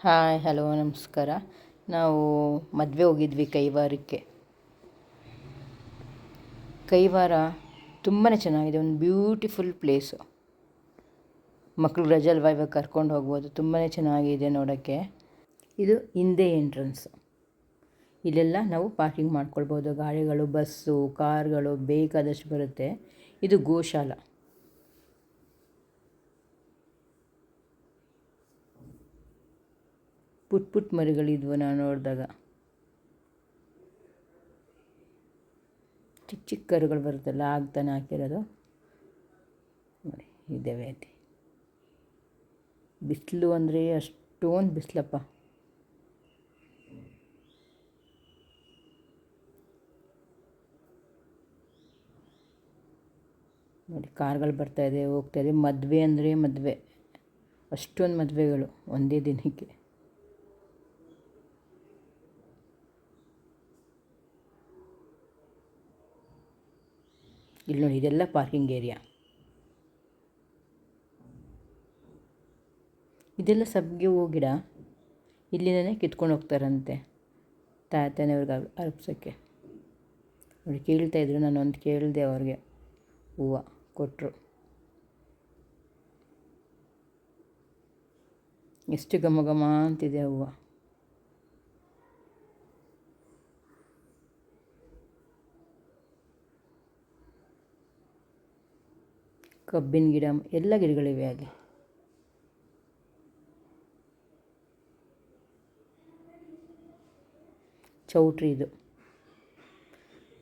Hi hello ನಮಸ್ಕಾರ. ನಾವು ಮದುವೆ ಹೋಗಿದ್ವಿ ಕೈವಾರಕ್ಕೆ. ಕೈವಾರ ತುಂಬಾ ಚೆನ್ನಾಗಿದೆ, ಒಂದು ಬ್ಯೂಟಿಫುಲ್ ಪ್ಲೇಸು. ಮಕ್ಕಳು ರಜೆ ಅಲ್ವಾ, ಇವಾಗ ಕರ್ಕೊಂಡು ಹೋಗ್ಬೋದು. ತುಂಬಾ ಚೆನ್ನಾಗಿದೆ ನೋಡೋಕ್ಕೆ. ಇದು ಹಿಂದೆ ಎಂಟ್ರೆನ್ಸು. ಇಲ್ಲೆಲ್ಲ ನಾವು ಪಾರ್ಕಿಂಗ್ ಮಾಡ್ಕೊಳ್ಬೋದು. ಗಾಡಿಗಳು, ಬಸ್ಸು, ಕಾರ್ಗಳು ಬೇಕಾದಷ್ಟು ಬರುತ್ತೆ. ಇದು ಗೋಶಾಲ. ಪುಟ್ ಮರಿಗಳಿದ್ವು ನಾವು ನೋಡಿದಾಗ. ಚಿಕ್ಕ ಚಿಕ್ಕ ಕರುಗಳು ಬರುತ್ತಲ್ಲ, ಆಗ್ತಾನೆ ಹಾಕಿರೋದು ನೋಡಿ. ಇದ್ದಾವೆ ಅಲ್ಲಿ. ಬಿಸಿಲು ಅಂದರೆ ಅಷ್ಟೊಂದು ಬಿಸಿಲಪ್ಪ. ನೋಡಿ, ಕಾರ್ಗಳು ಬರ್ತಾಯಿದೆ, ಹೋಗ್ತಾಯಿದೆ. ಮದುವೆ ಅಂದರೆ ಮದುವೆ, ಅಷ್ಟೊಂದು ಮದುವೆಗಳು ಒಂದೇ ದಿನಕ್ಕೆ. ಇಲ್ಲಿ ನೋಡಿ, ಇದೆಲ್ಲ ಪಾರ್ಕಿಂಗ್ ಏರಿಯಾ. ಇದೆಲ್ಲ ಸಬ್ಗೆ ಹೂ ಗಿಡ. ಇಲ್ಲಿಂದನೇ ಕಿತ್ಕೊಂಡು ಹೋಗ್ತಾರಂತೆ ತಾತನೆಯವ್ರಿಗೆ ಅರ್ಪಿಸೋಕ್ಕೆ. ನೋಡಿ, ಕೇಳ್ತಾಯಿದ್ರು. ನಾನೊಂದು ಕೇಳಿದೆ ಅವ್ರಿಗೆ, ಹೂವು ಕೊಟ್ಟರು. ಎಷ್ಟು ಘಮ ಘಮ ಅಂತಿದೆ ಹೂವು. ಕಬ್ಬಿನ ಗಿಡ, ಎಲ್ಲ ಗಿಡಗಳಿವೆ ಅಲ್ಲಿ. ಚೌಟ್ರಿ ಇದು.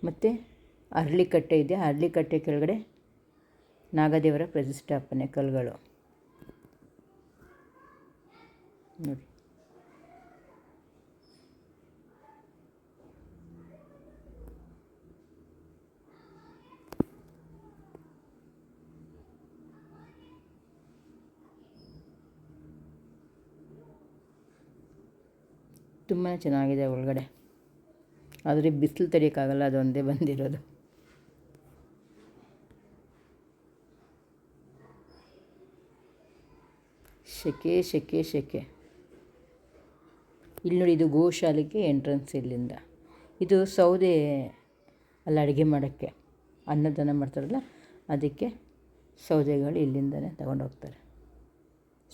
ಮತ್ತು ಅರಳಿಕಟ್ಟೆ ಇದೆ. ಅರಳಿಕಟ್ಟೆ ಕೆಳಗಡೆ ನಾಗದೇವರ ಪ್ರತಿಷ್ಠಾಪನೆ ಕಲ್ಲುಗಳು ನೋಡಿ. ತುಂಬಾ ಚೆನ್ನಾಗಿದೆ ಒಳಗಡೆ. ಆದರೆ ಬಿಸಿಲು ತಡೆಯೋಕ್ಕಾಗಲ್ಲ, ಅದೊಂದೇ ಬಂದಿರೋದು. ಸೆಕೆ ಸೆಕೆ ಸೆಕೆ. ಇಲ್ಲಿ ನೋಡಿ, ಇದು ಗೋಶಾಲೆಗೆ ಎಂಟ್ರೆನ್ಸ್. ಇಲ್ಲಿಂದ ಇದು ಸೌದೆ ಅಲ್ಲ, ಅಡುಗೆ ಮಾಡೋಕ್ಕೆ ಅನ್ನದಾನ ಮಾಡ್ತಾರಲ್ಲ, ಅದಕ್ಕೆ ಸೌದೆಗಳು ಇಲ್ಲಿಂದನೇ ತಗೊಂಡೋಗ್ತಾರೆ,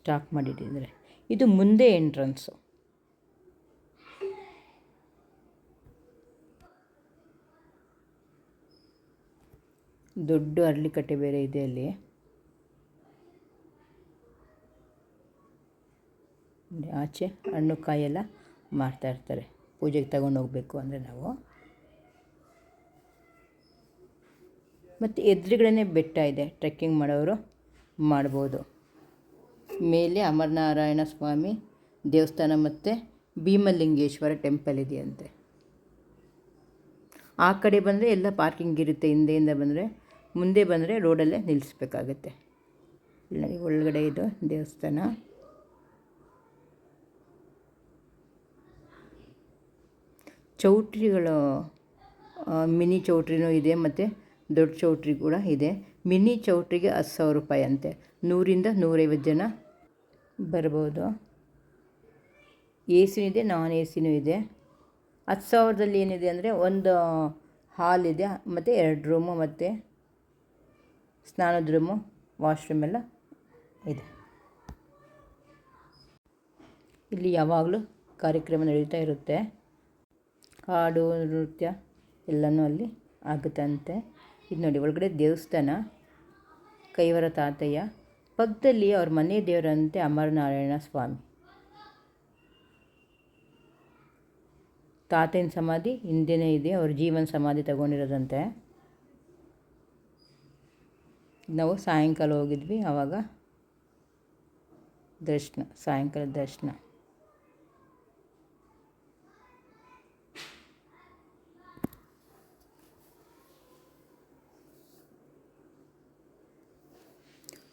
ಸ್ಟಾಕ್ ಮಾಡಿಟ್ಟಿದ್ದಾರೆ. ಇದು ಮುಂದೆ ಎಂಟ್ರೆನ್ಸು. ದೊಡ್ಡ ಅರಳಿಕಟ್ಟೆ ಬೇರೆ ಇದೆ ಅಲ್ಲಿ. ಆಚೆ ಹಣ್ಣು ಕಾಯೆಲ್ಲ ಮಾರ್ತಾಯಿರ್ತಾರೆ, ಪೂಜೆಗೆ ತಗೊಂಡು ಹೋಗಬೇಕು ಅಂದರೆ ನಾವು. ಮತ್ತು ಎದುರುಗಡೆ ಬೆಟ್ಟ ಇದೆ, ಟ್ರೆಕ್ಕಿಂಗ್ ಮಾಡೋರು ಮಾಡ್ಬೋದು. ಮೇಲೆ ಅಮರನಾರಾಯಣ ಸ್ವಾಮಿ ದೇವಸ್ಥಾನ ಮತ್ತು ಭೀಮಲಿಂಗೇಶ್ವರ ಟೆಂಪಲ್ ಇದೆಯಂತೆ. ಆ ಕಡೆ ಬಂದರೆ ಎಲ್ಲ ಪಾರ್ಕಿಂಗ್ ಇರುತ್ತೆ. ಹಿಂದೆಯಿಂದ ಬಂದರೆ, ಮುಂದೆ ಬಂದರೆ ರೋಡಲ್ಲೇ ನಿಲ್ಲಿಸ್ಬೇಕಾಗತ್ತೆ. ಇಲ್ಲಿ ಒಳಗಡೆ ಇದು ದೇವಸ್ಥಾನ. ಚೌಟ್ರಿಗಳು, ಮಿನಿ ಚೌಟ್ರಿನೂ ಇದೆ ಮತ್ತು ದೊಡ್ಡ ಚೌಟ್ರಿ ಕೂಡ ಇದೆ. ಮಿನಿ ಚೌಟ್ರಿಗೆ 10,000 ರೂಪಾಯಿ ಅಂತೆ. 100ರಿಂದ 150 ಜನ ಬರ್ಬೋದು. ಎ ಸಿನೂ ಇದೆ, ನಾನ್ ಎ ಸಿನೂ ಇದೆ. 10,000ದಲ್ಲಿ ಏನಿದೆ ಅಂದರೆ, ಒಂದು ಹಾಲ್ ಇದೆ ಮತ್ತು 2 ರೂಮು ಮತ್ತು ಸ್ನಾನದ ರೂಮು, ವಾಶ್ರೂಮ್ ಎಲ್ಲ ಇದೆ. ಇಲ್ಲಿ ಯಾವಾಗಲೂ ಕಾರ್ಯಕ್ರಮ ನಡೀತಾ ಇರುತ್ತೆ. ಹಾಡು ನೃತ್ಯ ಎಲ್ಲನೂ ಅಲ್ಲಿ ಆಗುತ್ತಂತೆ. ಇದು ನೋಡಿ, ಒಳಗಡೆ ದೇವಸ್ಥಾನ. ಕೈವಾರ ತಾತಯ್ಯ ಪಕ್ಕದಲ್ಲಿ ಅವ್ರ ಮನೆ ದೇವರಂತೆ ಅಮರನಾರಾಯಣ ಸ್ವಾಮಿ. ತಾತನ ಸಮಾಧಿ ಹಿಂದೆಯೇ ಇದೆ, ಅವ್ರ ಜೀವನ ಸಮಾಧಿ ತಗೊಂಡಿರೋದಂತೆ. ನಾವು ಸಾಯಂಕಾಲ ಹೋಗಿದ್ವಿ, ಆವಾಗ ದರ್ಶನ, ಸಾಯಂಕಾಲ ದರ್ಶನ.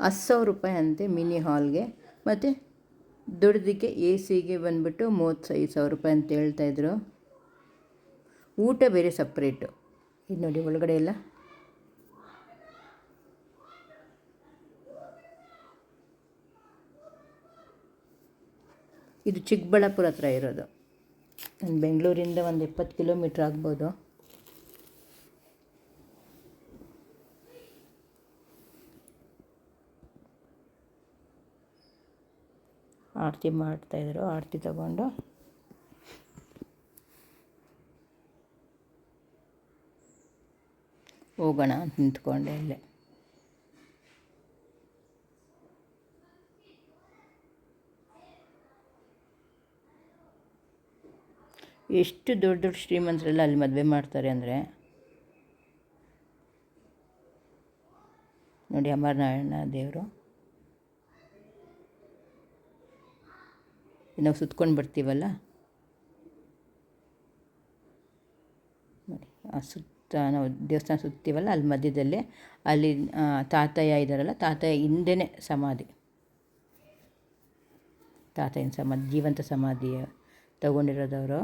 ₹10,000 ಅಂತೆ ಮಿನಿ ಹಾಲ್ಗೆ. ಮತ್ತು ದೊಡ್ಡದಕ್ಕೆ ಎ ಸಿಗೆ ಬಂದುಬಿಟ್ಟು 35,000 ರೂಪಾಯಿ ಅಂತ ಹೇಳ್ತಾಯಿದ್ರು. ಊಟ ಬೇರೆ ಸಪ್ರೇಟು. ಇದು ನೋಡಿ, ಒಳಗಡೆ ಎಲ್ಲ ಇದು ಚಿಕ್ಕಬಳ್ಳಾಪುರ ಹತ್ರ ಇರೋದು. ಬೆಂಗಳೂರಿಂದ ಒಂದು 70 ಕಿಲೋಮೀಟ್ರ್ ಆಗ್ಬೋದು. ಆರತಿ ಮಾಡ್ತಾಯಿದ್ರು. ಆರತಿ ತಗೊಂಡು ಹೋಗೋಣ ಅಂತ ನಿಂತ್ಕೊಂಡೆ ಅಲ್ಲೇ. ಎಷ್ಟು ದೊಡ್ಡ ದೊಡ್ಡ ಶ್ರೀಮಂತರೆಲ್ಲ ಅಲ್ಲಿ ಮದುವೆ ಮಾಡ್ತಾರೆ ಅಂದರೆ ನೋಡಿ. ಅಮರನಾರಾಯಣ ದೇವರು ನಾವು ಸುತ್ಕೊಂಡು ಬರ್ತೀವಲ್ಲ ನೋಡಿ, ಆ ನಾವು ದೇವಸ್ಥಾನ ಸುತ್ತೀವಲ್ಲ ಅಲ್ಲಿ ಮಧ್ಯದಲ್ಲೇ ಅಲ್ಲಿ ತಾತಯ್ಯ ಇದ್ದಾರಲ್ಲ, ತಾತಯ್ಯ ಹಿಂದೆನೇ ಸಮಾಧಿ. ತಾತಯ್ಯನ ಸಮಾಧಿ, ಜೀವಂತ ಸಮಾಧಿ ತಗೊಂಡಿರೋದವರು.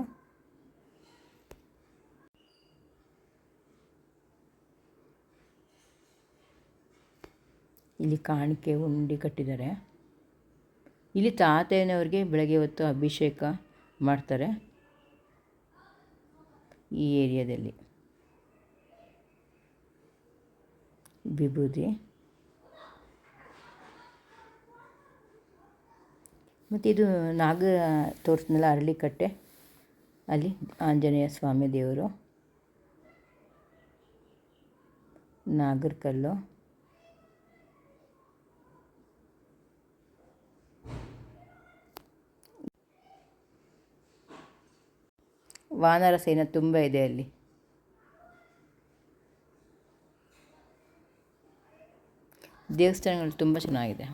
ಇಲ್ಲಿ ಕಾಣಿಕೆ ಉಂಡಿ ಕಟ್ಟಿದ್ದಾರೆ. ಇಲ್ಲಿ ತಾತಯ್ಯನವ್ರಿಗೆ ಬೆಳಗ್ಗೆ ಹೊತ್ತು ಅಭಿಷೇಕ ಮಾಡ್ತಾರೆ ಈ ಏರಿಯಾದಲ್ಲಿ. ವಿಭೂತಿ ಮತ್ತು ಇದು ತೋರಿಸ್ನಲ್ಲ ಅರಳಿಕಟ್ಟೆ, ಅಲ್ಲಿ ಆಂಜನೇಯ ಸ್ವಾಮಿ ದೇವರು, ನಾಗರಕಲ್ಲು, ವಾನರ ಸೇನೆ ತುಂಬ ಇದೆ ಅಲ್ಲಿ. ದೇವಸ್ಥಾನಗಳು ತುಂಬ ಚೆನ್ನಾಗಿದೆ.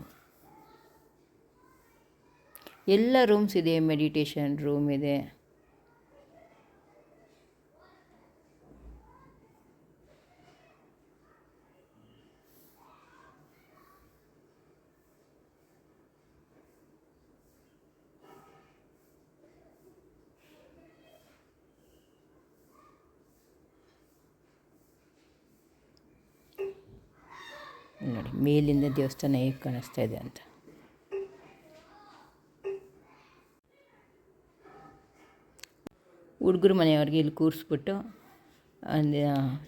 ಎಲ್ಲ ರೂಮ್ಸ್ ಇದೆ, ಮೆಡಿಟೇಷನ್ ರೂಮ್ ಇದೆ. ನೋಡಿ ಮೇಲಿಂದ ದೇವಸ್ಥಾನ ಹೇಗೆ ಕಾಣಿಸ್ತಾ ಇದೆ ಅಂತ. ಹುಡುಗರು ಮನೆಯವ್ರಿಗೆ ಇಲ್ಲಿ ಕೂರಿಸ್ಬಿಟ್ಟು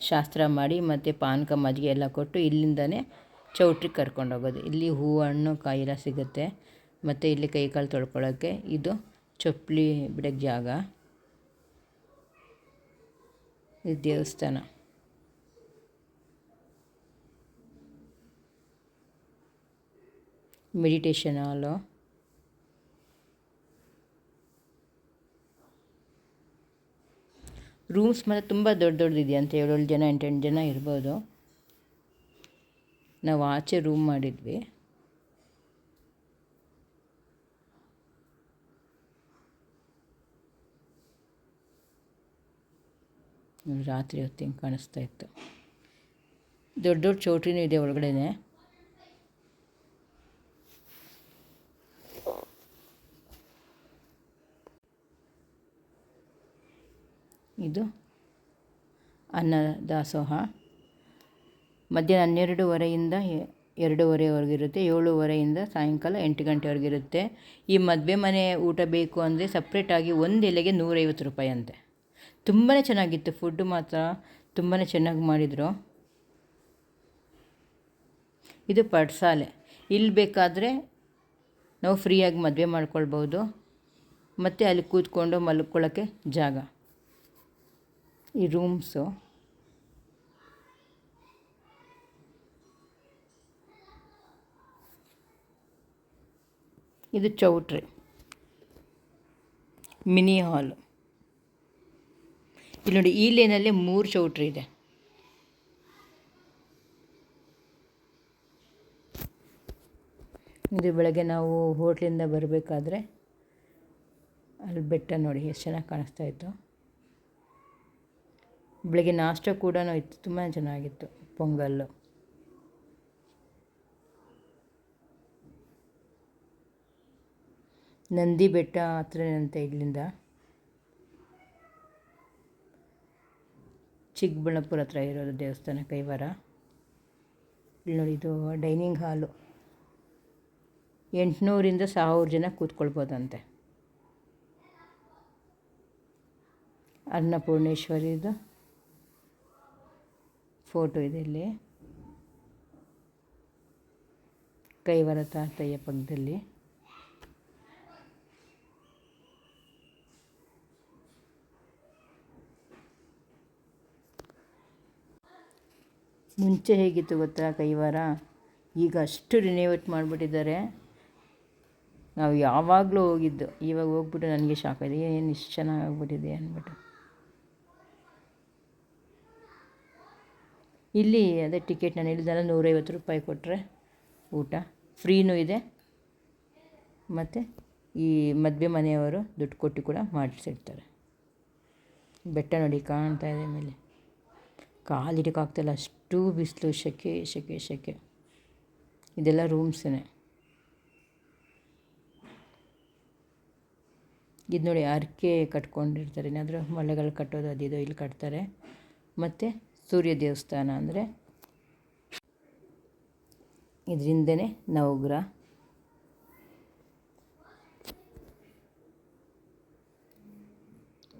ಶಾಸ್ತ್ರ ಮಾಡಿ ಮತ್ತು ಪಾನಕ ಮಜ್ಜಿಗೆ ಎಲ್ಲ ಕೊಟ್ಟು ಇಲ್ಲಿಂದನೇ ಚೌಟ್ರಿಗೆ ಕರ್ಕೊಂಡೋಗೋದು. ಇಲ್ಲಿ ಹೂವು ಹಣ್ಣು ಕಾಯಿ ಎಲ್ಲ ಸಿಗುತ್ತೆ. ಮತ್ತು ಇಲ್ಲಿ ಕೈ ಕಾಲು ತೊಳ್ಕೊಳ್ಳೋಕ್ಕೆ ಇದು ಚಪ್ಪಲಿ ಬಿಡೋಕ್ಕೆ ಜಾಗ. ಇದು ದೇವಸ್ಥಾನ. ಮೆಡಿಟೇಷನ್ ಹಾಲು. ರೂಮ್ಸ್ ಮಾತ್ರ ತುಂಬ ದೊಡ್ಡದಿದೆಯಂತೆ. 7 ಜನ 8 ಜನ ಇರ್ಬೋದು. ನಾವು ಆಚೆ ರೂಮ್ ಮಾಡಿದ್ವಿ. ರಾತ್ರಿ ಹೊತ್ತು ಹಿಂಗೆ ಕಾಣಿಸ್ತಾ ಇತ್ತು. ದೊಡ್ಡ ದೊಡ್ಡ ಚೌಟ್ರಿನೂ ಇದೆ ಒಳಗಡೆನೆ. ಇದು ಅನ್ನದಾಸೋಹ. ಮಧ್ಯಾಹ್ನ 12:30ಯಿಂದ 2:30ವರೆಗಿರುತ್ತೆ. 7:30ಯಿಂದ ಸಾಯಂಕಾಲ 8 ಗಂಟೆವರೆಗಿರುತ್ತೆ. ಈ ಮದುವೆ ಮನೆ ಊಟ ಬೇಕು ಅಂದರೆ ಸಪ್ರೇಟಾಗಿ ಒಂದು ಎಲೆಗೆ 150 ರೂಪಾಯಿ ಅಂತೆ. ತುಂಬಾ ಚೆನ್ನಾಗಿತ್ತು. ಫುಡ್ಡು ಮಾತ್ರ ತುಂಬಾ ಚೆನ್ನಾಗಿ ಮಾಡಿದರು. ಇದು ಪಡ್ಸಾಲೆ. ಇಲ್ಲಿ ಬೇಕಾದರೆ ನಾವು ಫ್ರೀಯಾಗಿ ಮದುವೆ ಮಾಡ್ಕೊಳ್ಬೋದು. ಮತ್ತು ಅಲ್ಲಿ ಕೂತ್ಕೊಂಡು ಮಲ್ಕೊಳ್ಳೋಕ್ಕೆ ಜಾಗ. ಈ ರೂಮ್ಸು ಇದು ಚೌಟ್ರಿ, ಮಿನಿ ಹಾಲು. ಇಲ್ಲಿ ನೋಡಿ, ಈ ಲೇನಲ್ಲಿ 3 ಚೌಟ್ರಿ ಇದೆ. ಇದು ಬೆಳಗ್ಗೆ ನಾವು ಹೋಟ್ಲಿಂದ ಬರಬೇಕಾದ್ರೆ ಅಲ್ಲಿ ಬೆಟ್ಟ ನೋಡಿ ಎಷ್ಟು ಚೆನ್ನಾಗಿ ಕಾಣಿಸ್ತಾ ಇತ್ತು. ಬೆಳಗ್ಗೆ ನಾಷ್ಟ ಕೂಡ ಇತ್ತು, ತುಂಬಾ ಚೆನ್ನಾಗಿತ್ತು. ಪೊಂಗಲ್ಲು. ನಂದಿ ಬೆಟ್ಟ ಹತ್ರನಂತೆ ಇಲ್ಲಿಂದ. ಚಿಕ್ಕಬಳ್ಳಾಪುರ ಹತ್ರ ಇರೋದು ದೇವಸ್ಥಾನ, ಕೈವಾರ. ಇಲ್ಲಿ ನೋಡಿ, ಇದು ಡೈನಿಂಗ್ ಹಾಲು. 800ರಿಂದ 1000 ಜನ ಕೂತ್ಕೊಳ್ಬೋದಂತೆ. ಅನ್ನಪೂರ್ಣೇಶ್ವರಿದು ಫೋಟೋ ಇದೆ ಇಲ್ಲಿ. ಕೈವರ ತಾತಯ್ಯ ಪಕ್ಕದಲ್ಲಿ. ಮುಂಚೆ ಹೇಗಿತ್ತು ಗೊತ್ತಾ ಕೈವಾರ, ಈಗ ಅಷ್ಟು ರಿನೋವೇಟ್ ಮಾಡಿಬಿಟ್ಟಿದ್ದಾರೆ. ನಾವು ಯಾವಾಗಲೂ ಹೋಗಿದ್ದು, ಇವಾಗ ಹೋಗ್ಬಿಟ್ಟು ನನಗೆ ಶಾಕ್ ಆಗಿದೆ, ಏನು ಇಷ್ಟು ಚೆನ್ನಾಗಾಗ್ಬಿಟ್ಟಿದೆ ಅಂದ್ಬಿಟ್ಟು. ಇಲ್ಲಿ ಅದೇ ಟಿಕೆಟ್ ನಾನು ಹೇಳಿದ್ನಲ್ಲ, 150 ರೂಪಾಯಿ ಕೊಟ್ಟರೆ ಊಟ ಫ್ರೀನೂ ಇದೆ. ಮತ್ತು ಈ ಮದುವೆ ಮನೆಯವರು ದುಡ್ಡು ಕೊಟ್ಟು ಕೂಡ ಮಾಡಿಸಿರ್ತಾರೆ. ಬೆಟ್ಟ ನೋಡಿ ಕಾಣ್ತಾ ಇದೆ ಮೇಲೆ, ಕಾಲಿಡೋಕ್ಕಾಗ್ತಾಯಿಲ್ಲ, ಅಷ್ಟು ಬಿಸಿಲು, ಸೆಕೆ ಸೆಕೆ ಸೆಕೆ. ಇದೆಲ್ಲ ರೂಮ್ಸೇ. ಇದು ನೋಡಿ ಹರಕೆ ಕಟ್ಕೊಂಡಿರ್ತಾರೆ, ಏನಾದರೂ ಮಳೆಗಳು ಕಟ್ಟೋದು ಅದಿದೋ ಇಲ್ಲಿ ಕಟ್ತಾರೆ. ಮತ್ತು ಸೂರ್ಯ ದೇವಸ್ಥಾನ ಅಂದರೆ ಇದರಿಂದನೇ ನವಗ್ರಹ.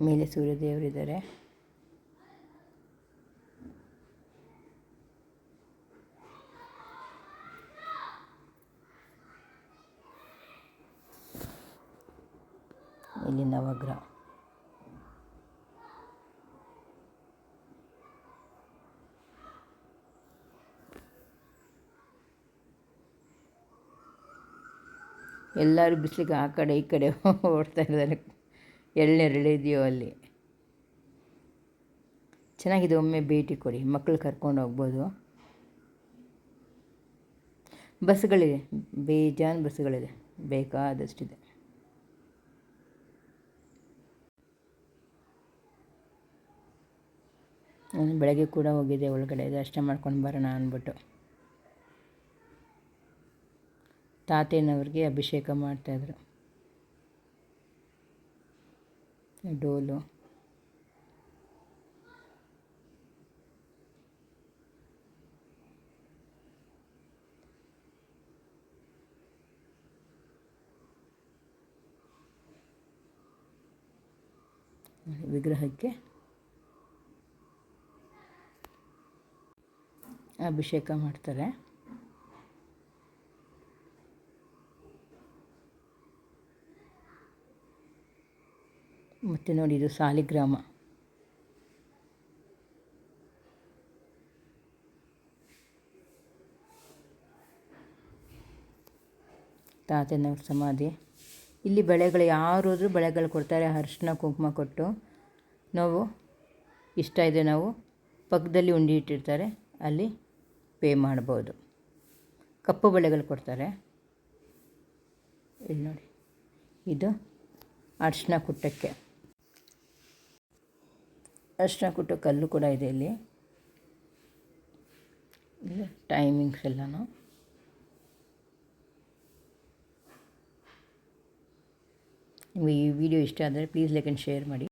ಮೇಲೆ ಸೂರ್ಯ ದೇವರಿದ್ದಾರೆ. ಇಲ್ಲಿ ನವಗ್ರಹ. ಎಲ್ಲರೂ ಬಿಸಿಲಿಗೆ ಆ ಕಡೆ ಈ ಕಡೆ ಓಡ್ತಾ ಇದ್ದಾರೆ, ಎಳ್ನೀರಿಳಿದೆಯೋ ಅಲ್ಲಿ. ಚೆನ್ನಾಗಿದೆ, ಒಮ್ಮೆ ಭೇಟಿ ಕೊಡಿ, ಮಕ್ಕಳು ಕರ್ಕೊಂಡು ಹೋಗ್ಬೋದು. ಬಸ್ಗಳಿದೆ, ಬೇಜಾನ್ ಬಸ್ಗಳಿದೆ, ಬೇಕಾದಷ್ಟಿದೆ. ನಾನು ಬೆಳಗ್ಗೆ ಕೂಡ ಹೋಗಿದ್ದೆ ಒಳಗಡೆ ದರ್ಶನ ಮಾಡ್ಕೊಂಡು ಬರೋಣ ಅಂದ್ಬಿಟ್ಟು. ತಾತಯ್ಯನವ್ರಿಗೆ ಅಭಿಷೇಕ ಮಾಡ್ತಾಯಿದ್ರು. ಡೋಲು, ವಿಗ್ರಹಕ್ಕೆ ಅಭಿಷೇಕ ಮಾಡ್ತಾರೆ. ಮತ್ತು ನೋಡಿ, ಇದು ಸಾಲಿಗ್ರಾಮ. ತಾತನವ್ರ ಸಮಾಧಿ. ಇಲ್ಲಿ ಬಳೆಗಳು ಯಾರು ಹೋದರೂ ಬಳೆಗಳು ಕೊಡ್ತಾರೆ, ಅರಿಶಿನ ಕುಂಕುಮ ಕೊಟ್ಟು. ನಾವು ಇಷ್ಟ ಇದೆ, ನಾವು ಪಕ್ಕದಲ್ಲಿ ಉಂಡಿ ಇಟ್ಟಿರ್ತಾರೆ, ಅಲ್ಲಿ ಪೇ ಮಾಡ್ಬೋದು. ಕಪ್ಪು ಬಳೆಗಳು ಕೊಡ್ತಾರೆ. ಇಲ್ಲಿ ನೋಡಿ, ಇದು ಅರಿಶಿನ ಕುಟ್ಟಕ್ಕೆ, ಅರಿಶಿನ ಕುಟ್ಟೋ ಕಲ್ಲು ಕೂಡ ಇದೆ ಇಲ್ಲಿ. ಟೈಮಿಂಗ್ಸ್ ಎಲ್ಲನೂ. ನಿಮಗೆ ಈ ವಿಡಿಯೋ ಇಷ್ಟ ಆದರೆ ಪ್ಲೀಸ್ ಲೈಕ್ ಆ್ಯಂಡ್ ಶೇರ್ ಮಾಡಿ.